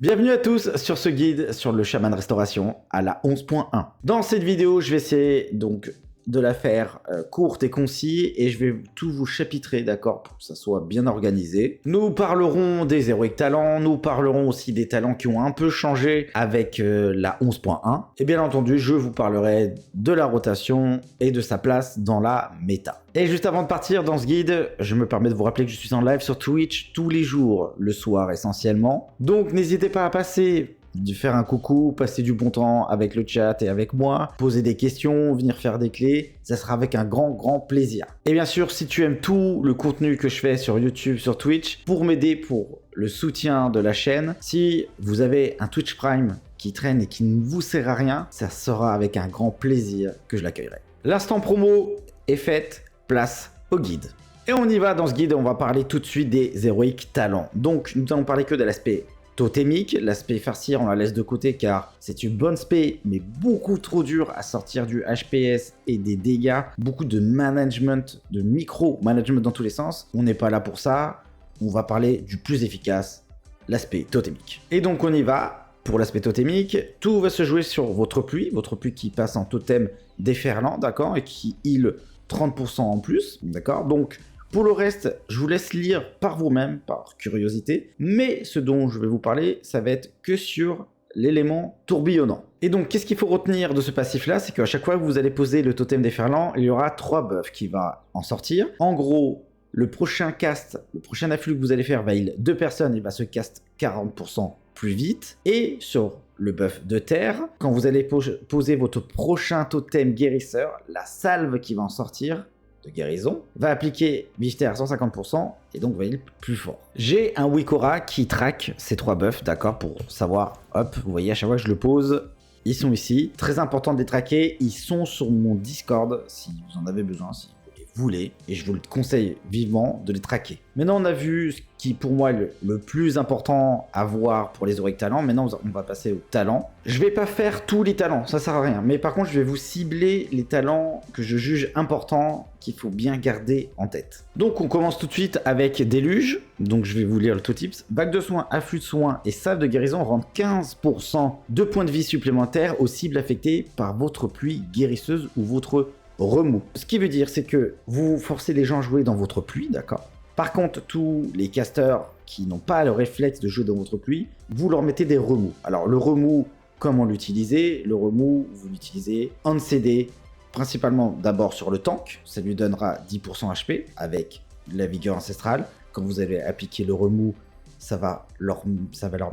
Bienvenue à tous sur ce guide sur le Shaman Restauration à la 11.1. Dans cette vidéo, je vais essayer donc de la faire courte et concise et je vais tout vous chapitrer, d'accord, pour que ça soit bien organisé. Nous parlerons des héroïques talents, nous parlerons aussi des talents qui ont un peu changé avec la 11.1 et bien entendu, je vous parlerai de la rotation et de sa place dans la méta. Et juste avant de partir dans ce guide, je me permets de vous rappeler que je suis en live sur Twitch tous les jours, le soir essentiellement. Donc n'hésitez pas à passer, de faire un coucou, passer du bon temps avec le chat et avec moi, poser des questions, venir faire des clés, ça sera avec un grand plaisir. Et bien sûr, si tu aimes tout le contenu que je fais sur YouTube, sur Twitch, pour m'aider pour le soutien de la chaîne, si vous avez un Twitch Prime qui traîne et qui ne vous sert à rien, ça sera avec un grand plaisir que je l'accueillerai. L'instant promo est fait, place au guide. Et on y va dans ce guide, on va parler tout de suite des héroïques talents. Donc, nous allons parler que de l'aspect totémique, l'aspect farcir on la laisse de côté car c'est une bonne spé mais beaucoup trop dur à sortir du HPS et des dégâts, beaucoup de management, de micro-management dans tous les sens, on n'est pas là pour ça, on va parler du plus efficace, l'aspect totémique. Et donc on y va, pour l'aspect totémique, tout va se jouer sur votre pluie qui passe en totem déferlant, d'accord, et qui heal 30% en plus, d'accord, donc pour le reste, je vous laisse lire par vous-même, par curiosité, mais ce dont je vais vous parler, ça va être que sur l'élément tourbillonnant. Et donc, qu'est-ce qu'il faut retenir de ce passif-là? C'est qu'à chaque fois que vous allez poser le totem déferlant, il y aura 3 buffs qui vont en sortir. En gros, le prochain cast, le prochain afflux que vous allez faire va heal 2 personnes, il va se cast 40% plus vite. Et sur le buff de terre, quand vous allez poser votre prochain totem guérisseur, la salve qui va en sortir de guérison, va appliquer Vivter à 150% et donc va être plus fort. J'ai un Wikora qui traque ces 3 buffs, d'accord, pour savoir, hop, vous voyez à chaque fois que je le pose, ils sont ici. Très important de les traquer, ils sont sur mon Discord si vous en avez besoin, si vous les voulez, et je vous le conseille vivement de les traquer. Maintenant on a vu ce qui pour moi est le plus important à voir pour les héroïques talents. Maintenant on va passer aux talents. Je vais pas faire tous les talents, ça sert à rien, mais par contre je vais vous cibler les talents que je juge importants, qu'il faut bien garder en tête. Donc on commence tout de suite avec Déluge, donc je vais vous lire le tooltips. Bague de soins, afflux de soins et salve de guérison rendent 15% de points de vie supplémentaires aux cibles affectées par votre pluie guérisseuse ou votre remous. Ce qui veut dire c'est que vous forcez les gens à jouer dans votre pluie, d'accord. Par contre, tous les casters qui n'ont pas le réflexe de jouer dans votre pluie, vous leur mettez des remous. Alors le remous, comment l'utiliser? Le remous, vous l'utilisez en CD, principalement d'abord sur le tank, ça lui donnera 10% HP avec la vigueur ancestrale. Quand vous allez appliquer le remous, ça va leur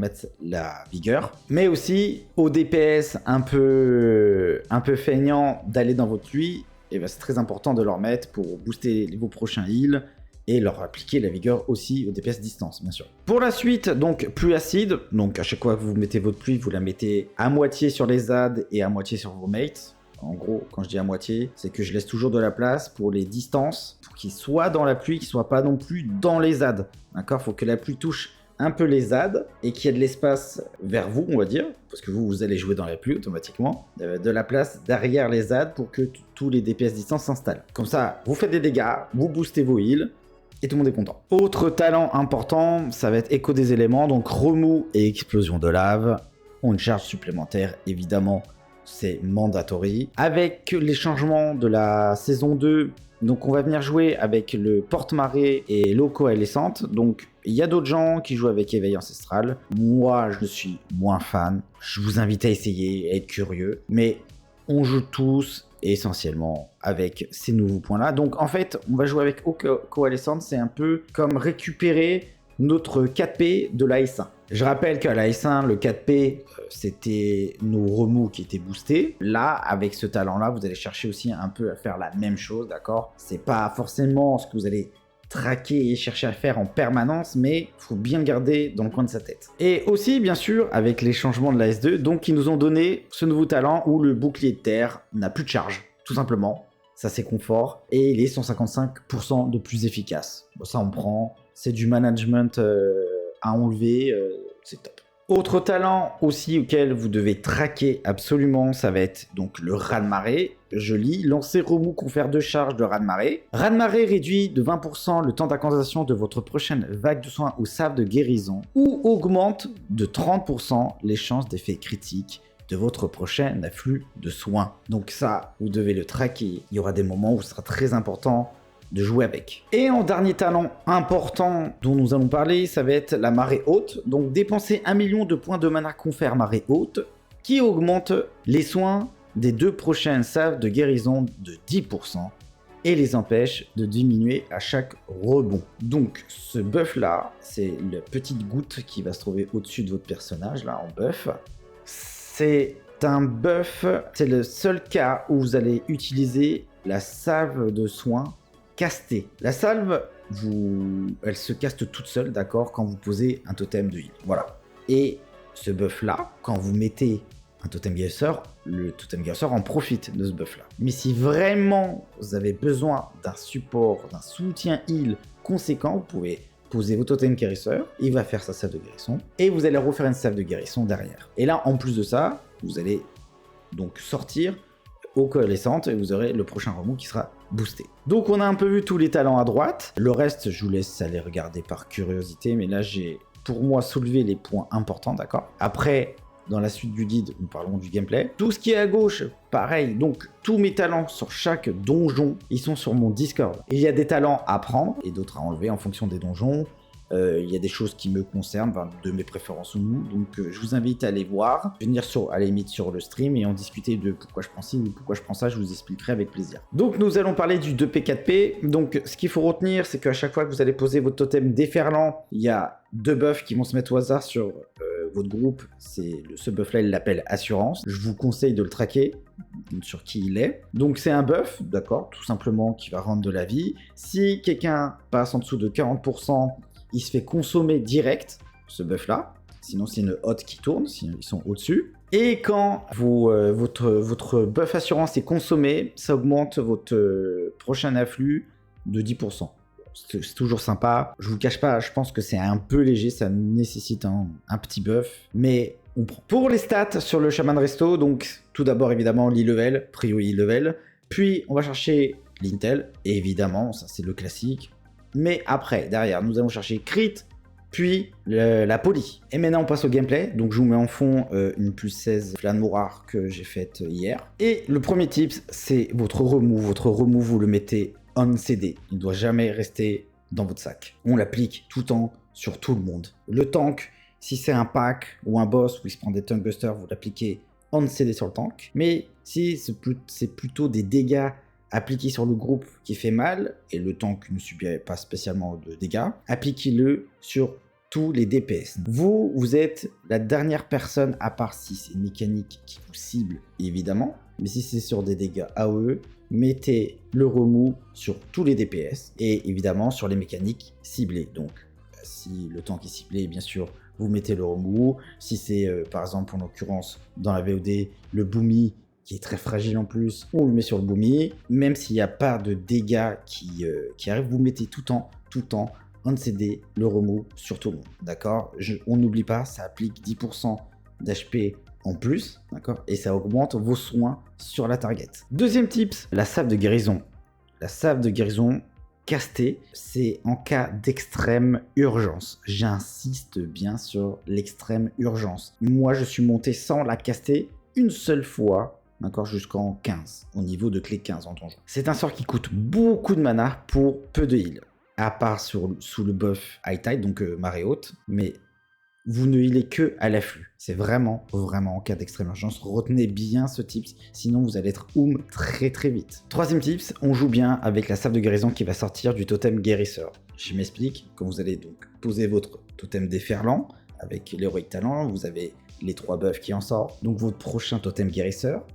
mettre la vigueur. Mais aussi au DPS un peu feignant d'aller dans votre pluie, et ben c'est très important de leur mettre pour booster vos prochains heals et leur appliquer la vigueur aussi au DPS distance, bien sûr. Pour la suite, donc pluie acide, donc à chaque fois que vous mettez votre pluie, vous la mettez à moitié sur les ZAD et à moitié sur vos mates. En gros, quand je dis à moitié, c'est que je laisse toujours de la place pour les distances, pour qu'ils soient dans la pluie, qu'ils ne soient pas non plus dans les ZAD. D'accord? Il faut que la pluie touche un peu les ZAD et qu'il y ait de l'espace vers vous, on va dire, parce que vous allez jouer dans la pluie automatiquement, de la place derrière les ZAD pour que tous les DPS distance s'installent. Comme ça, vous faites des dégâts, vous boostez vos heals, et tout le monde est content. Autre talent important, ça va être écho des éléments, donc remous et explosion de lave ont une charge supplémentaire, évidemment, c'est mandatory. Avec les changements de la saison 2, donc on va venir jouer avec le porte-marée et l'eau coalescente, donc il y a d'autres gens qui jouent avec éveil ancestral. Moi, je suis moins fan, je vous invite à essayer, à être curieux, mais on joue tous essentiellement avec ces nouveaux points là. Donc en fait on va jouer avec eau coalescente, c'est un peu comme récupérer notre 4P de la S1. Je rappelle qu'à la S1 le 4P c'était nos remous qui étaient boostés. Là avec ce talent là vous allez chercher aussi un peu à faire la même chose, d'accord. C'est pas forcément ce que vous allez traquer et chercher à faire en permanence, mais il faut bien le garder dans le coin de sa tête. Et aussi, bien sûr, avec les changements de la S2, donc ils nous ont donné ce nouveau talent où le bouclier de terre n'a plus de charge, tout simplement. Ça, c'est confort. Et il est 155% de plus efficace. Bon, ça, on prend. C'est du management à enlever. C'est top. Autre talent aussi auquel vous devez traquer absolument, ça va être donc le raz-de-marée. Je lis, lancer remous confère 2 charges de raz-de-marée. Raz-de-marée réduit de 20% le temps d'incantation de votre prochaine vague de soins ou salve de guérison ou augmente de 30% les chances d'effet critique de votre prochain afflux de soins. Donc ça, vous devez le traquer. Il y aura des moments où ce sera très important de jouer avec. Et en dernier talent important dont nous allons parler, ça va être la marée haute. Donc dépenser 1 million de points de mana confère marée haute qui augmente les soins des 2 prochaines salves de guérison de 10% et les empêche de diminuer à chaque rebond. Donc ce buff là, c'est la petite goutte qui va se trouver au-dessus de votre personnage là en buff. C'est un buff, c'est le seul cas où vous allez utiliser la salve de soins castée. La salve, elle se caste toute seule, d'accord, quand vous posez un totem de heal. Voilà. Et ce buff-là, quand vous mettez un totem guérisseur, le totem guérisseur en profite de ce buff-là. Mais si vraiment vous avez besoin d'un support, d'un soutien heal conséquent, vous pouvez poser vos totems guérisseurs, il va faire sa salve de guérison, et vous allez refaire une salve de guérison derrière. Et là, en plus de ça, vous allez donc sortir aux coalescentes et vous aurez le prochain remous qui sera boosté. Donc on a un peu vu tous les talents à droite. Le reste, je vous laisse aller regarder par curiosité, mais là j'ai pour moi soulevé les points importants, d'accord? Après, dans la suite du guide, nous parlons du gameplay. Tout ce qui est à gauche, pareil. Donc tous mes talents sur chaque donjon, ils sont sur mon Discord. Il y a des talents à prendre et d'autres à enlever en fonction des donjons. Il y a des choses qui me concernent, de mes préférences ou non. Donc je vous invite à aller voir, venir à la limite sur le stream et en discuter de pourquoi je prends ci ou pourquoi je prends ça, je vous expliquerai avec plaisir. Donc nous allons parler du 2P4P. Donc ce qu'il faut retenir, c'est qu'à chaque fois que vous allez poser votre totem déferlant, il y a 2 buffs qui vont se mettre au hasard sur votre groupe. Ce buff là, il l'appelle assurance. Je vous conseille de le traquer sur qui il est. Donc c'est un buff, d'accord, tout simplement qui va rendre de la vie. Si quelqu'un passe en dessous de 40%, il se fait consommer direct, ce buff-là. Sinon, c'est une hotte qui tourne, sinon ils sont au-dessus. Et quand votre buff assurance est consommé, ça augmente votre prochain afflux de 10%. C'est toujours sympa. Je vous cache pas, je pense que c'est un peu léger, ça nécessite un petit buff. Mais on prend. Pour les stats sur le Shaman Resto, donc tout d'abord évidemment l'e-level, prio e-level. Puis on va chercher l'intel, et évidemment, ça c'est le classique. Mais après, derrière, nous allons chercher crit, puis la poly. Et maintenant, on passe au gameplay. Donc, je vous mets en fond une plus 16 Flamme Mourard que j'ai faite hier. Et le premier tips, c'est votre remous. Votre remous, vous le mettez on CD. Il ne doit jamais rester dans votre sac. On l'applique tout le temps sur tout le monde. Le tank, si c'est un pack ou un boss où il se prend des Tongue-Busters, vous l'appliquez on CD sur le tank. Mais si c'est plutôt des dégâts appliquez sur le groupe qui fait mal, et le tank ne subit pas spécialement de dégâts, appliquez-le sur tous les DPS. Vous êtes la dernière personne, à part si c'est une mécanique qui vous cible, évidemment, mais si c'est sur des dégâts AOE, mettez le remous sur tous les DPS, et évidemment sur les mécaniques ciblées. Donc, si le tank est ciblé, bien sûr, vous mettez le remous. Si c'est, par exemple, en l'occurrence, dans la VOD, le Boomy, qui est très fragile en plus, on le met sur le Boomy. Même s'il n'y a pas de dégâts qui arrivent, vous mettez tout le temps, on CD, le remous sur tout le monde, d'accord? On n'oublie pas, ça applique 10% d'HP en plus, d'accord? Et ça augmente vos soins sur la target. Deuxième tips, la salve de guérison. La salve de guérison castée, c'est en cas d'extrême urgence. J'insiste bien sur l'extrême urgence. Moi, je suis monté sans la caster une seule fois, d'accord, jusqu'en 15, au niveau de clé 15 en donjon. C'est un sort qui coûte beaucoup de mana pour peu de heal, à part sous le buff High Tide, donc marée haute, mais vous ne healez que à l'afflux. C'est vraiment en cas d'extrême urgence. Retenez bien ce tips, sinon vous allez être très très vite. Troisième tips, on joue bien avec la salve de guérison qui va sortir du totem guérisseur. Je m'explique, quand vous allez donc poser votre totem déferlant, avec l'héroïque talent, vous avez les 3 buffs qui en sortent, donc votre prochain totem guérisseur,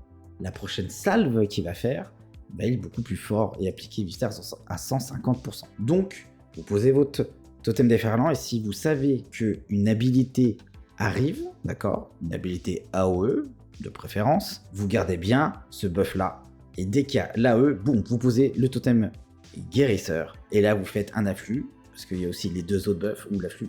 la prochaine salve qu'il va faire, il est beaucoup plus fort et appliqué Vistar à 150%. Donc, vous posez votre totem déferlant et si vous savez qu'une habilité arrive, d'accord, une habilité AOE de préférence, vous gardez bien ce buff là. Et dès qu'il y a l'AOE, boum, vous posez le totem guérisseur. Et là, vous faites un afflux, parce qu'il y a aussi les 2 autres buffs où l'afflux,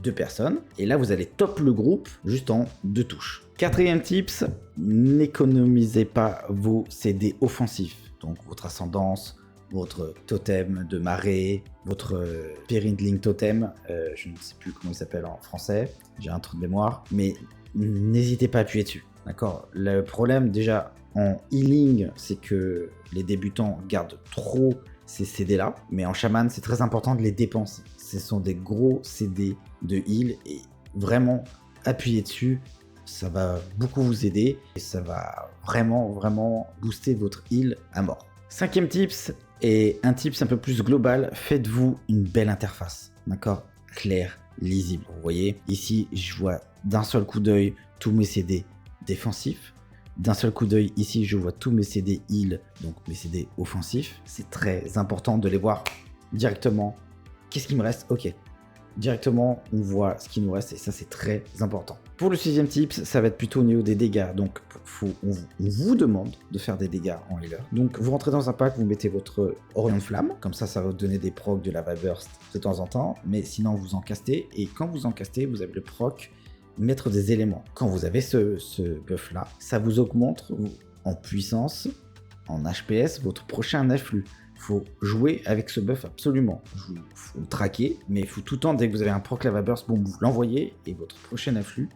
2 personnes. Et là, vous allez top le groupe juste en 2 touches. Quatrième tips, n'économisez pas vos CD offensifs. Donc votre ascendance, votre totem de marée, votre Pyrindling totem, je ne sais plus comment il s'appelle en français, j'ai un trou de mémoire, mais n'hésitez pas à appuyer dessus, d'accord? Le problème déjà en healing, c'est que les débutants gardent trop ces CD là, mais en chaman, c'est très important de les dépenser. Ce sont des gros CD de heal et vraiment appuyer dessus, ça va beaucoup vous aider et ça va vraiment booster votre heal à mort. Cinquième tips, et un tips un peu plus global, faites-vous une belle interface, d'accord? Claire, lisible. Vous voyez, ici, je vois d'un seul coup d'œil tous mes CD défensifs. D'un seul coup d'œil, ici, je vois tous mes CD heal, donc mes CD offensifs. C'est très important de les voir directement. Qu'est-ce qui me reste? Ok. Directement, on voit ce qui nous reste et ça, c'est très important. Pour le sixième tips, ça va être plutôt au niveau des dégâts. Donc, on vous demande de faire des dégâts en healer. Donc, vous rentrez dans un pack, vous mettez votre Orient de Flamme. Comme ça va vous donner des procs de Lava Burst de temps en temps. Mais sinon, vous encastez. Et quand vous encastez, vous avez le proc mettre des éléments. Quand vous avez ce buff-là, ça vous augmente en puissance, en HPS, votre prochain afflux. Faut jouer avec ce buff absolument. Il faut le traquer, mais il faut tout le temps, dès que vous avez un proc Lava Burst, bon, vous l'envoyez et votre prochain afflux,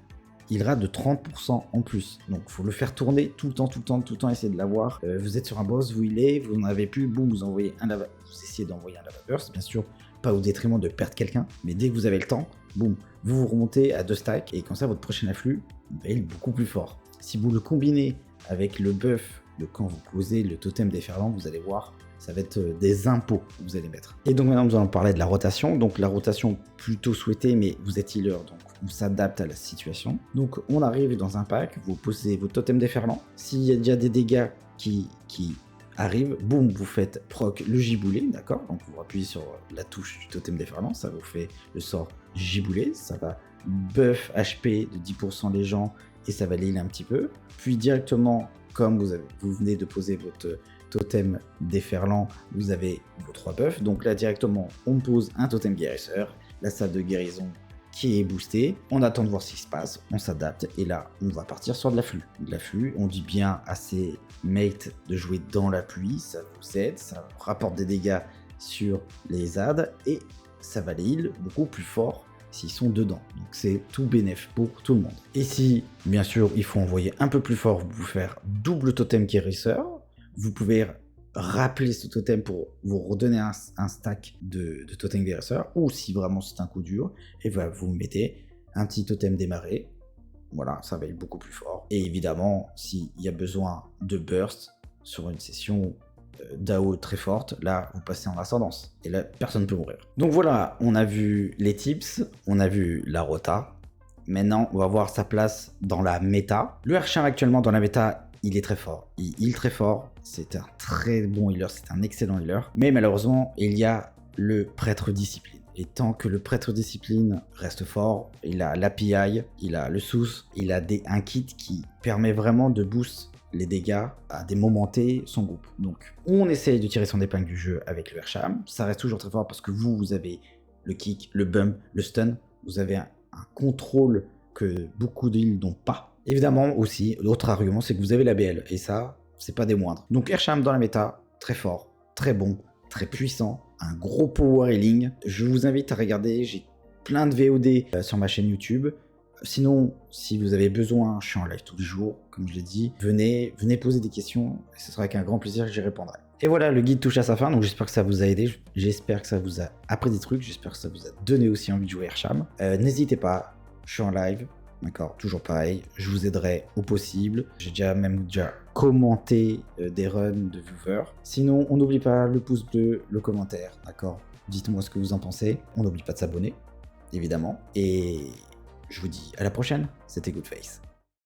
il ira de 30% en plus. Donc il faut le faire tourner tout le temps, essayer de l'avoir. Vous êtes sur un boss, vous healez, vous n'en avez plus, boum, vous envoyez un lava, vous essayez d'envoyer un Lava Burst, bien sûr, pas au détriment de perdre quelqu'un, mais dès que vous avez le temps, boum, vous remontez à 2 stacks et comme ça votre prochain afflux, il est beaucoup plus fort. Si vous le combinez avec le buff de quand vous posez le totem déferlant, vous allez voir, ça va être des impôts que vous allez mettre. Et donc maintenant nous allons parler de la rotation. Donc la rotation plutôt souhaitée, mais vous êtes healer, donc on s'adapte à la situation. Donc on arrive dans un pack, vous posez votre totem déferlant. S'il y a déjà des dégâts qui arrivent, boum, vous faites proc le giboulé, d'accord? Donc vous appuyez sur la touche du totem déferlant, ça vous fait le sort giboulé, ça va buff HP de 10% les gens et ça va l'heal un petit peu. Puis directement, comme vous venez de poser votre totem déferlant, vous avez vos 3 buffs. Donc là directement, on pose un totem guérisseur, la salle de guérison qui est boostée. On attend de voir ce qui se passe, on s'adapte et là, on va partir sur de l'afflux. De l'afflux, on dit bien à ses mates de jouer dans la pluie, ça vous aide, ça rapporte des dégâts sur les ZAD et ça va les heal beaucoup plus fort s'ils sont dedans. Donc c'est tout bénéf pour tout le monde. Et si, bien sûr, il faut envoyer un peu plus fort, vous pouvez faire double totem guérisseur. Vous pouvez rappeler ce totem pour vous redonner un stack de totem guérisseur, ou si vraiment c'est un coup dur, et vous mettez un petit totem démarré. Voilà, ça va être beaucoup plus fort. Et évidemment, s'il y a besoin de burst sur une session d'AO très forte, là, vous passez en ascendance. Et là, personne ne peut mourir. Donc voilà, on a vu les tips, on a vu la rota. Maintenant, on va voir sa place dans la méta. Le Hersham actuellement dans la méta, il est très fort. Il heal très fort. C'est un très bon healer, c'est un excellent healer. Mais malheureusement, il y a le prêtre discipline. Et tant que le prêtre discipline reste fort, il a l'API, il a le sous, il a un kit qui permet vraiment de boost les dégâts à des moments T son groupe. Donc on essaye de tirer son épingle du jeu avec le Hersham. Ça reste toujours très fort parce que vous avez le kick, le bump, le stun. Vous avez un contrôle que beaucoup de heals n'ont pas. Évidemment aussi, l'autre argument, c'est que vous avez la BL, et ça, c'est pas des moindres. Donc Hersham dans la méta, très fort, très bon, très puissant, un gros power healing. Je vous invite à regarder, j'ai plein de VOD sur ma chaîne YouTube. Sinon, si vous avez besoin, je suis en live tous les jours, comme je l'ai dit, venez poser des questions, et ce sera avec un grand plaisir que j'y répondrai. Et voilà, le guide touche à sa fin, donc j'espère que ça vous a aidé, j'espère que ça vous a appris des trucs, j'espère que ça vous a donné aussi envie de jouer Hersham. N'hésitez pas, je suis en live, d'accord, toujours pareil, je vous aiderai au possible. J'ai déjà commenté des runs de viewers. Sinon, on n'oublie pas le pouce bleu, le commentaire, d'accord. Dites-moi ce que vous en pensez. On n'oublie pas de s'abonner, évidemment. Et je vous dis à la prochaine, c'était Goodface.